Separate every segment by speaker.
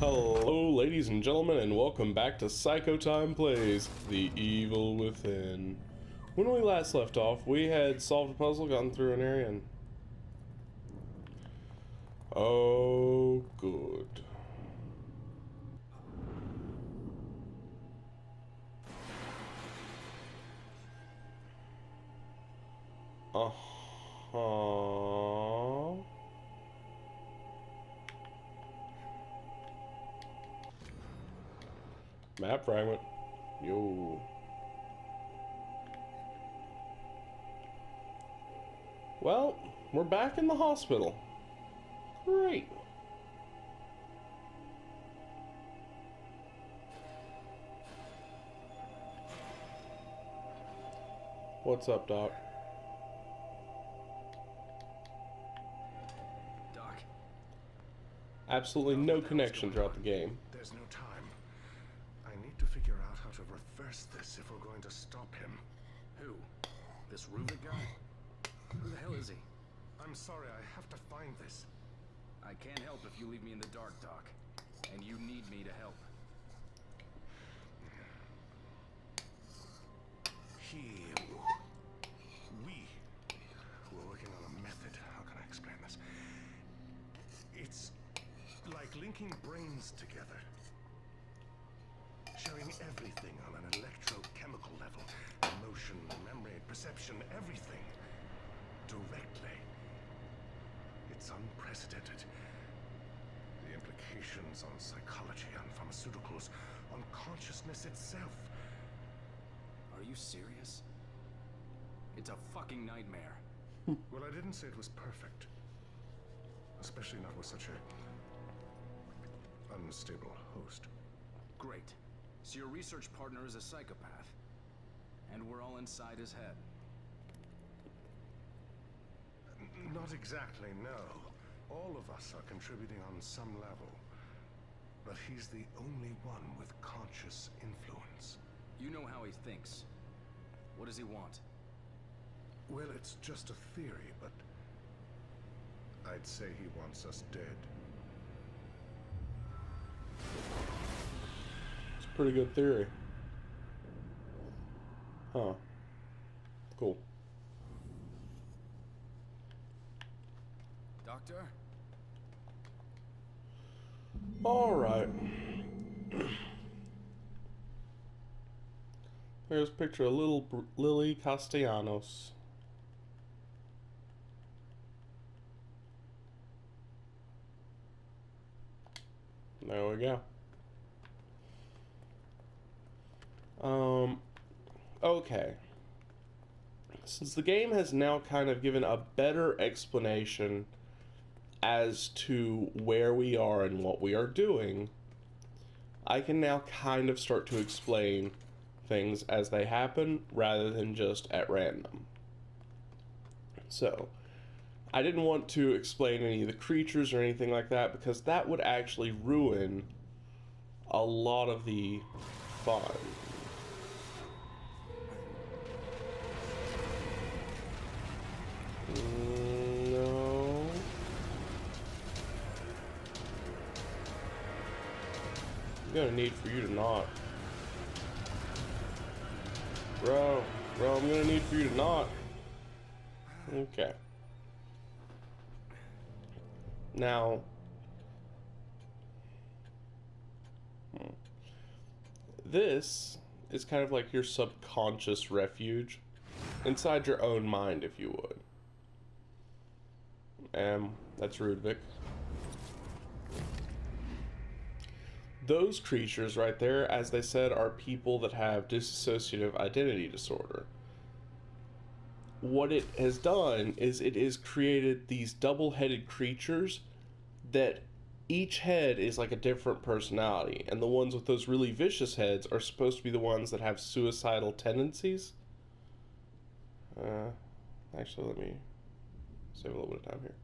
Speaker 1: Hello, ladies and gentlemen, and welcome back to Psychotyme Plays The Evil Within. When we last left off, we had solved a puzzle, gotten through an area, and... oh, good. Uh-huh... Map fragment. Yo. Well, we're back in the hospital. Great. What's up, Doc?
Speaker 2: Doc.
Speaker 1: Absolutely no connection throughout the game.
Speaker 3: There's no time. I need to figure out how to reverse this if we're going to stop him.
Speaker 2: Who? This Rubik guy? Who the hell is he?
Speaker 3: I'm sorry, I have to find this.
Speaker 2: I can't help if you leave me in the dark, Doc. And you need me to help.
Speaker 3: We were working on a method. How can I explain this? It's like linking brains together. Showing everything on an electrochemical level. Emotion, memory, perception, everything. Directly. It's unprecedented. The implications on psychology, on pharmaceuticals, on consciousness itself.
Speaker 2: Are you serious? It's a fucking nightmare.
Speaker 3: Well, I didn't say it was perfect. Especially not with such a unstable host.
Speaker 2: Great. So your research partner is a psychopath. And we're all inside his head.
Speaker 3: Not exactly, no. All of us are contributing on some level. But he's the only one with conscious influence.
Speaker 2: You know how he thinks. What does he want?
Speaker 3: Well, it's just a theory, but I'd say he wants us dead.
Speaker 1: It's a pretty good theory. Huh. Cool.
Speaker 2: Doctor?
Speaker 1: Alright. There's a picture of little Lily Castellanos. There we go. Okay. Since the game has now kind of given a better explanation as to where we are and what we are doing, I can now kind of start to explain things as they happen rather than just at random. So, I didn't want to explain any of the creatures or anything like that because that would actually ruin a lot of the fun. No. I'm gonna need for you to not. Bro, I'm gonna need for you to not. Okay. Now, this is kind of like your subconscious refuge inside your own mind, if you would. That's Rudvik. Those creatures right there, as they said, are people that have dissociative identity disorder. What it has done is it has created these double-headed creatures that each head is like a different personality, and the ones with those really vicious heads are supposed to be the ones that have suicidal tendencies. Actually, let me save a little bit of time here.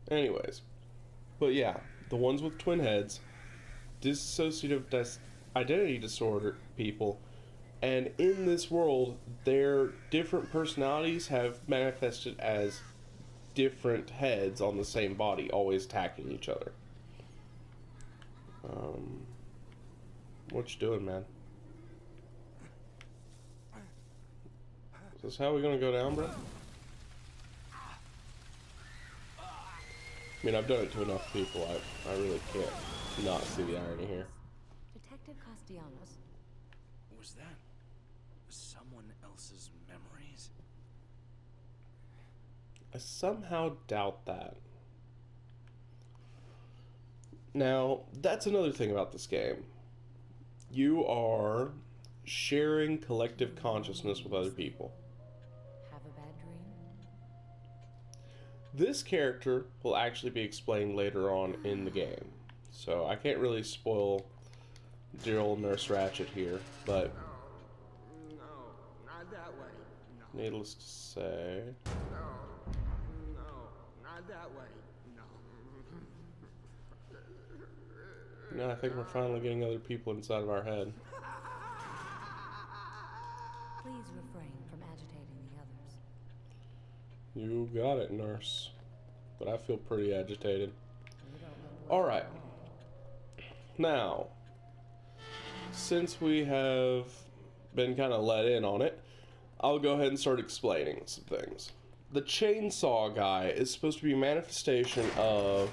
Speaker 1: Anyways, but yeah, the ones with twin heads, dissociative identity disorder people, and in this world, their different personalities have manifested as different heads on the same body, always attacking each other. What you doing, man? Is this how we're gonna go down, bro? I mean, I've done it to enough people. I really can't not see the irony here.
Speaker 4: Detective Castellanos.
Speaker 2: Was that someone else's memories?
Speaker 1: I somehow doubt that. Now, that's another thing about this game. You are sharing collective consciousness with other people.
Speaker 4: Have a bad dream?
Speaker 1: This character will actually be explained later on in the game, so I can't really spoil dear old Nurse Ratched here, but
Speaker 5: No, not that way. No,
Speaker 1: needless to say,
Speaker 5: no, not that way. No.
Speaker 1: I think we're finally getting other people inside of our head.
Speaker 4: Please refrain from agitating the others.
Speaker 1: You got it, Nurse. But I feel pretty agitated.
Speaker 4: You don't know what
Speaker 1: Alright. Now, since we have been kind of let in on it, I'll go ahead and start explaining some things. The chainsaw guy is supposed to be a manifestation of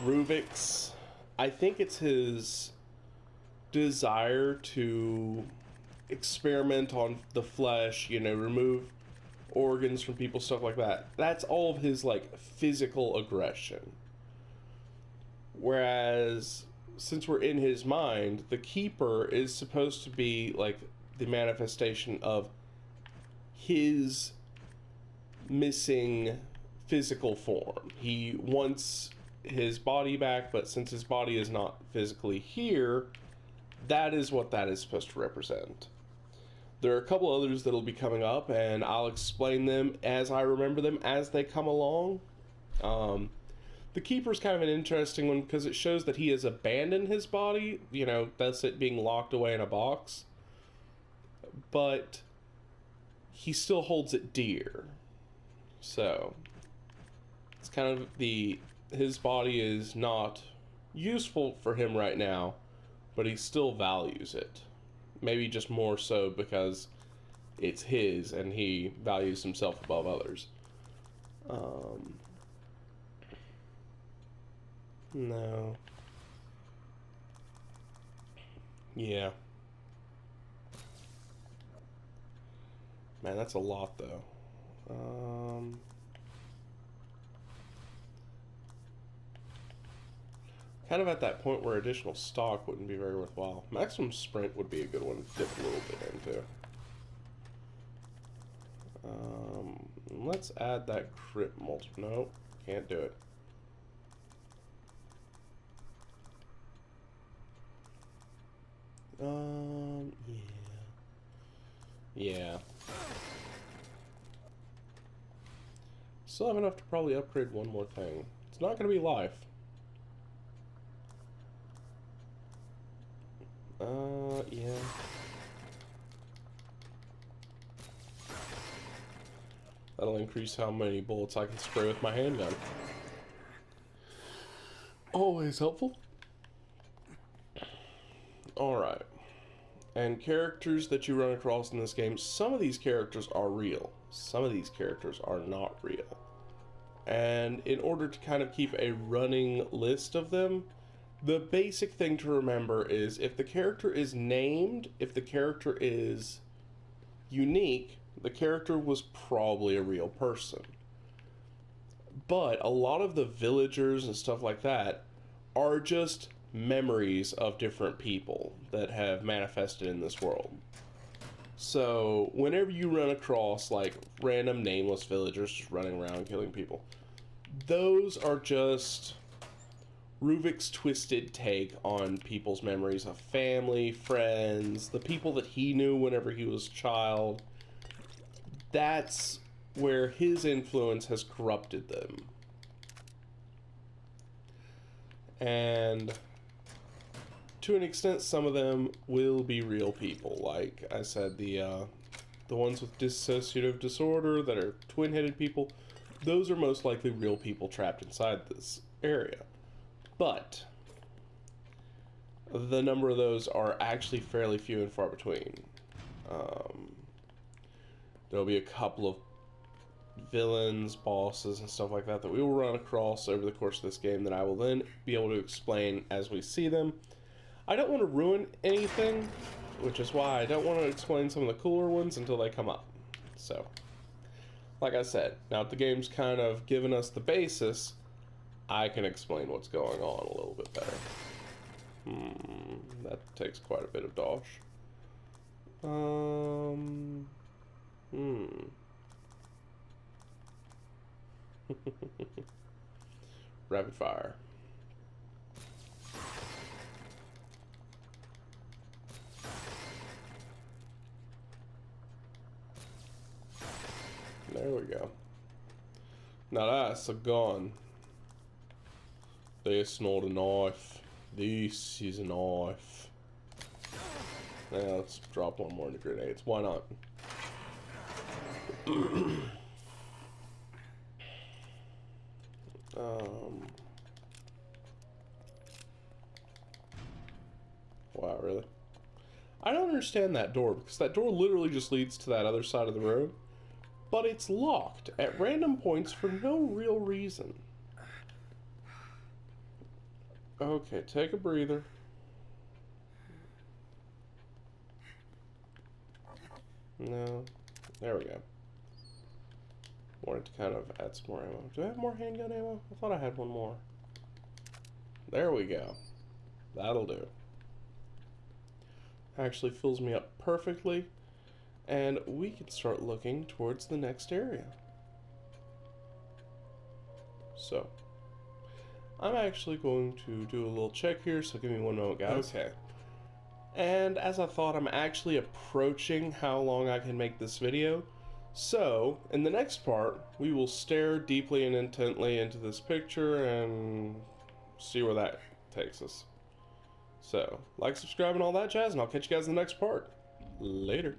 Speaker 1: Ruvik's, I think it's his desire to experiment on the flesh, you know, remove organs from people, stuff like that. That's all of his, like, physical aggression. Whereas, since we're in his mind, the Keeper is supposed to be, like, the manifestation of his missing physical form. He wants his body back, but since his body is not physically here, that is what that is supposed to represent. There are a couple others that'll be coming up, and I'll explain them as I remember them as they come along. The Keeper's kind of an interesting one because it shows that he has abandoned his body, you know, thus it being locked away in a box. But he still holds it dear. So, it's kind of his body is not useful for him right now, but he still values it. Maybe just more so because it's his and he values himself above others. No. Yeah. Man, that's a lot though. Kind of at that point where additional stock wouldn't be very worthwhile. Maximum sprint would be a good one to dip a little bit into. Let's add that crit multiple. Nope, can't do it. Yeah. Yeah. Still have enough to probably upgrade one more thing. It's not going to be life. Yeah. That'll increase how many bullets I can spray with my handgun. Always helpful. Alright. And characters that you run across in this game, some of these characters are real. Some of these characters are not real. And in order to kind of keep a running list of them, the basic thing to remember is if the character is named, if the character is unique, the character was probably a real person. But a lot of the villagers and stuff like that are just memories of different people that have manifested in this world. So whenever you run across like random nameless villagers just running around killing people, those are just Ruvik's twisted take on people's memories of family, friends, the people that he knew whenever he was a child. That's where his influence has corrupted them. And to an extent, some of them will be real people. Like I said, the ones with dissociative disorder that are twin-headed people, those are most likely real people trapped inside this area. But the number of those are actually fairly few and far between. There'll be a couple of villains, bosses, and stuff like that we will run across over the course of this game that I will then be able to explain as we see them. I don't want to ruin anything, which is why I don't want to explain some of the cooler ones until they come up. So, like I said, now that the game's kind of given us the basis, I can explain what's going on a little bit better. That takes quite a bit of dosh. Rapid fire. There we go. Now that's a gun. That's not a knife. This is a knife. Now let's drop one more into grenades. Why not? Wow, really? I don't understand that door, because that door literally just leads to that other side of the road, but it's locked at random points for no real reason. Okay, take a breather. No. There we go. Wanted to kind of add some more ammo. Do I have more handgun ammo? I thought I had one more. There we go. That'll do. Actually fills me up perfectly. And we can start looking towards the next area. So, I'm actually going to do a little check here, so give me one moment, guys. Okay. And as I thought, I'm actually approaching how long I can make this video. So, in the next part, we will stare deeply and intently into this picture and see where that takes us. So, like, subscribe, and all that jazz, and I'll catch you guys in the next part. Later.